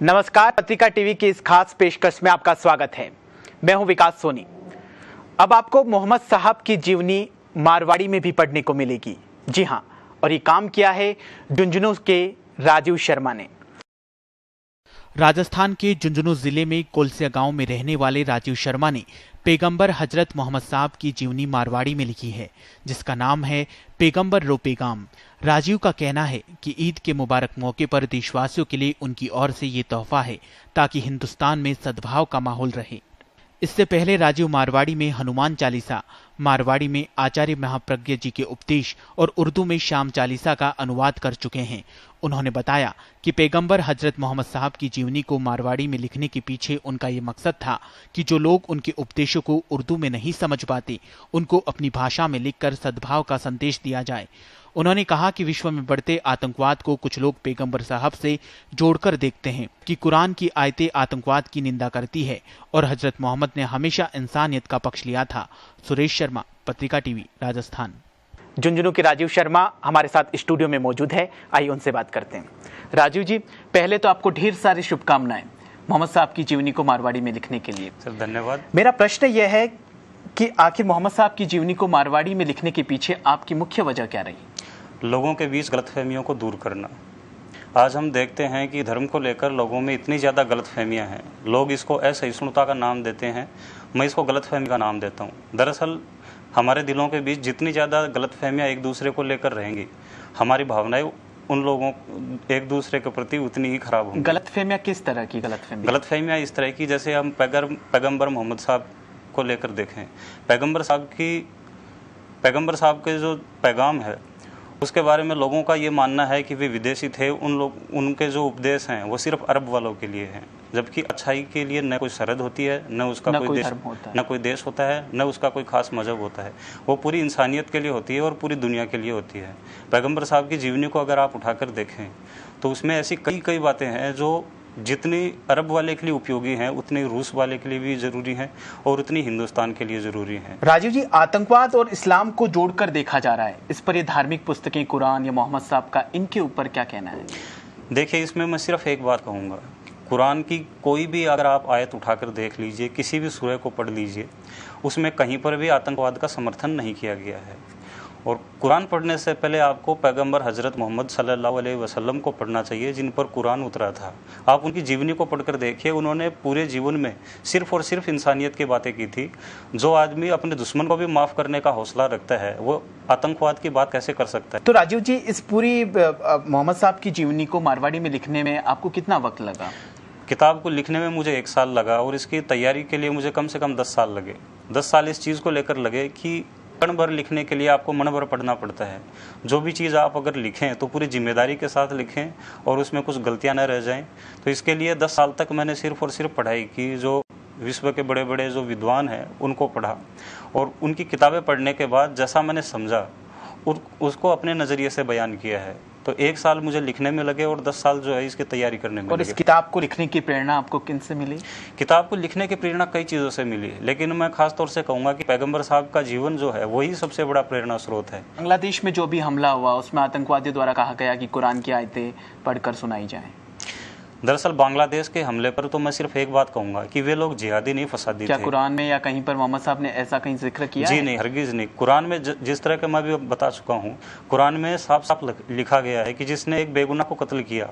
नमस्कार, पत्रिका टीवी की इस खास पेशकश में आपका स्वागत है। मैं हूं विकास सोनी। अब आपको मोहम्मद साहब की जीवनी मारवाड़ी में भी पढ़ने को मिलेगी। जी हां, और ये काम किया है झुंझुनू के राजीव शर्मा ने। राजस्थान के झुंझुनू जिले में कोलसिया गांव में रहने वाले राजीव शर्मा ने पैगंबर हजरत मोहम्मद साहब की जीवनी मारवाड़ी में लिखी है, जिसका नाम है पैगंबर रो पैगाम। राजीव का कहना है कि ईद के मुबारक मौके पर देशवासियों के लिए उनकी ओर से ये तोहफा है ताकि हिंदुस्तान में सद्भाव का माहौल रहे। इससे पहले राजीव मारवाड़ी में हनुमान चालीसा, मारवाड़ी में आचार्य महाप्रज्ञ जी के उपदेश और उर्दू में शाम चालीसा का अनुवाद कर चुके हैं। उन्होंने बताया कि पैगंबर हजरत मोहम्मद साहब की जीवनी को मारवाड़ी में लिखने के पीछे उनका ये मकसद था कि जो लोग उनके उपदेशों को उर्दू में नहीं समझ पाते, उनको अपनी भाषा में लिखकर सद्भाव का संदेश दिया जाए। उन्होंने कहा कि विश्व में बढ़ते आतंकवाद को कुछ लोग पैगंबर साहब से जोड़कर देखते हैं कि कुरान की आयतें आतंकवाद की निंदा करती है और हजरत मोहम्मद ने हमेशा इंसानियत का पक्ष लिया था। सुरेश शर्मा, पत्रिका टीवी, राजस्थान। झुंझुनू के राजीव शर्मा हमारे साथ स्टूडियो में मौजूद है। आइए उनसे बात करते हैं। राजीव जी, पहले तो आपको ढेर सारी शुभकामनाएं मोहम्मद साहब की जीवनी को मारवाड़ी में लिखने के लिए। सर धन्यवाद। मेरा प्रश्न यह है कि आखिर मोहम्मद साहब की जीवनी को मारवाड़ी में लिखने के पीछे आपकी मुख्य वजह क्या रही? लोगों के बीच गलतफहमियों को दूर करना। आज हम देखते हैं कि धर्म को लेकर लोगों में इतनी ज़्यादा गलतफहमियां हैं। लोग इसको असहिष्णुता का नाम देते हैं, मैं इसको गलतफहमी का नाम देता हूं। दरअसल हमारे दिलों के बीच जितनी ज़्यादा गलतफहमियां एक दूसरे को लेकर रहेंगी, हमारी भावनाएं उन लोगों एक दूसरे के प्रति उतनी ही खराब होंगी। गलतफहमियां किस तरह की? गलतफहमियां इस तरह की, जैसे हम पैगंबर मोहम्मद साहब को लेकर देखें। पैगंबर साहब के जो पैगाम है उसके बारे में लोगों का ये मानना है कि वे विदेशी थे। उनके जो उपदेश हैं वो सिर्फ अरब वालों के लिए हैं, जबकि अच्छाई के लिए न कोई सरहद होती है, न उसका कोई देश होता है, न उसका कोई खास मजहब होता है। वो पूरी इंसानियत के लिए होती है और पूरी दुनिया के लिए होती है। पैगंबर साहब की जीवनी को अगर आप उठाकर देखें तो उसमें ऐसी कई बातें हैं जो जितनी अरब वाले के लिए उपयोगी हैं उतनी रूस वाले के लिए भी जरूरी हैं और उतनी हिंदुस्तान के लिए जरूरी हैं। राजीव जी, आतंकवाद और इस्लाम को जोड़कर देखा जा रहा है, इस पर ये धार्मिक पुस्तकें कुरान या मोहम्मद साहब का, इनके ऊपर क्या कहना है? देखिए, इसमें मैं सिर्फ एक बात कहूँगा, कुरान की कोई भी अगर आप आयत उठाकर देख लीजिए, किसी भी सूरह को पढ़ लीजिए, उसमें कहीं पर भी आतंकवाद का समर्थन नहीं किया गया है। और कुरान पढ़ने से पहले आपको पैगंबर हजरत मोहम्मद सल्लल्लाहु अलैहि वसल्लम को पढ़ना चाहिए, जिन पर कुरान उतरा था। आप उनकी जीवनी को पढ़कर देखिए, उन्होंने पूरे जीवन में सिर्फ और सिर्फ इंसानियत की बातें की थी। जो आदमी अपने दुश्मन को भी माफ़ करने का हौसला रखता है, वो आतंकवाद की बात कैसे कर सकता है? तो राजीव जी, इस पूरी मोहम्मद साहब की जीवनी को मारवाड़ी में लिखने में आपको कितना वक्त लगा? किताब को लिखने में मुझे 1 साल लगा और इसकी तैयारी के लिए मुझे कम से कम 10 साल लगे। 10 साल इस चीज़ को लेकर लगे कि मन भर लिखने के लिए आपको मन भर पढ़ना पड़ता है। जो भी चीज़ आप अगर लिखें तो पूरी जिम्मेदारी के साथ लिखें और उसमें कुछ गलतियां न रह जाएं। तो इसके लिए 10 साल तक मैंने सिर्फ और सिर्फ पढ़ाई की। जो विश्व के बड़े बड़े जो विद्वान हैं उनको पढ़ा और उनकी किताबें पढ़ने के बाद जैसा मैंने समझा उसको अपने नज़रिए से बयान किया है। तो 1 साल मुझे लिखने में लगे और 10 साल जो है इसकी तैयारी करने में और लगे। इस किताब को लिखने की प्रेरणा आपको किन से मिली? किताब को लिखने की प्रेरणा कई चीज़ों से मिली, लेकिन मैं खास तौर से कहूँगा कि पैगंबर साहब का जीवन जो है वही सबसे बड़ा प्रेरणा स्रोत है। बांग्लादेश में जो भी हमला हुआ उसमें आतंकवादियों द्वारा कहा गया कि कुरान की आयतें पढ़कर सुनाई जाएं। दरअसल बांग्लादेश के हमले पर तो मैं सिर्फ एक बात कहूंगा कि वे लोग जिहादी नहीं फसादी थे। क्या कुरान में या कहीं पर मोहम्मद साहब ने ऐसा कहीं जिक्र किया? जी नहीं, हरगिज नहीं। कुरान में जिस तरह का मैं भी बता चुका हूँ, कुरान में साफ साफ लिखा गया है कि जिसने एक बेगुनाह को कत्ल किया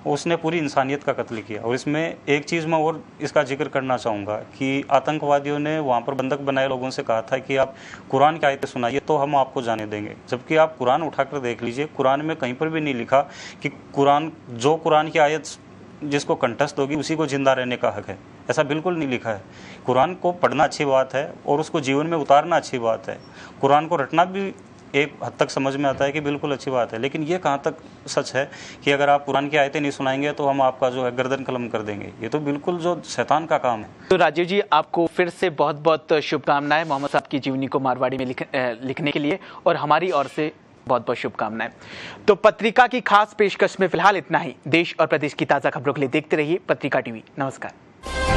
उसने पूरी इंसानियत का कत्ल किया। और इसमें एक चीज़ मैं और इसका जिक्र करना चाहूँगा कि आतंकवादियों ने वहाँ पर बंधक बनाए लोगों से कहा था कि आप कुरान की आयतें सुनाइए तो हम आपको जाने देंगे। जबकि आप कुरान उठाकर देख लीजिए, कुरान में कहीं पर भी नहीं लिखा कि कुरान की आयत जिसको कंठस्थ होगी उसी को जिंदा रहने का हक है। ऐसा बिल्कुल नहीं लिखा है। कुरान को पढ़ना अच्छी बात है और उसको जीवन में उतारना अच्छी बात है। कुरान को रटना भी एक हद तक समझ में आता है कि बिल्कुल अच्छी बात है, लेकिन ये कहाँ तक सच है कि अगर आप कुरान की आयतें नहीं सुनाएंगे तो हम आपका जो है गर्दन कलम कर देंगे? ये तो बिल्कुल जो शैतान का काम है। तो राजीव जी, आपको फिर से बहुत बहुत शुभकामनाएं मोहम्मद साहब की जीवनी को मारवाड़ी में लिखने के लिए, और हमारी ओर से बहुत बहुत शुभकामनाएं। तो पत्रिका की खास पेशकश में फिलहाल इतना ही। देश और प्रदेश की ताजा खबरों के लिए देखते रहिए पत्रिका टीवी। नमस्कार।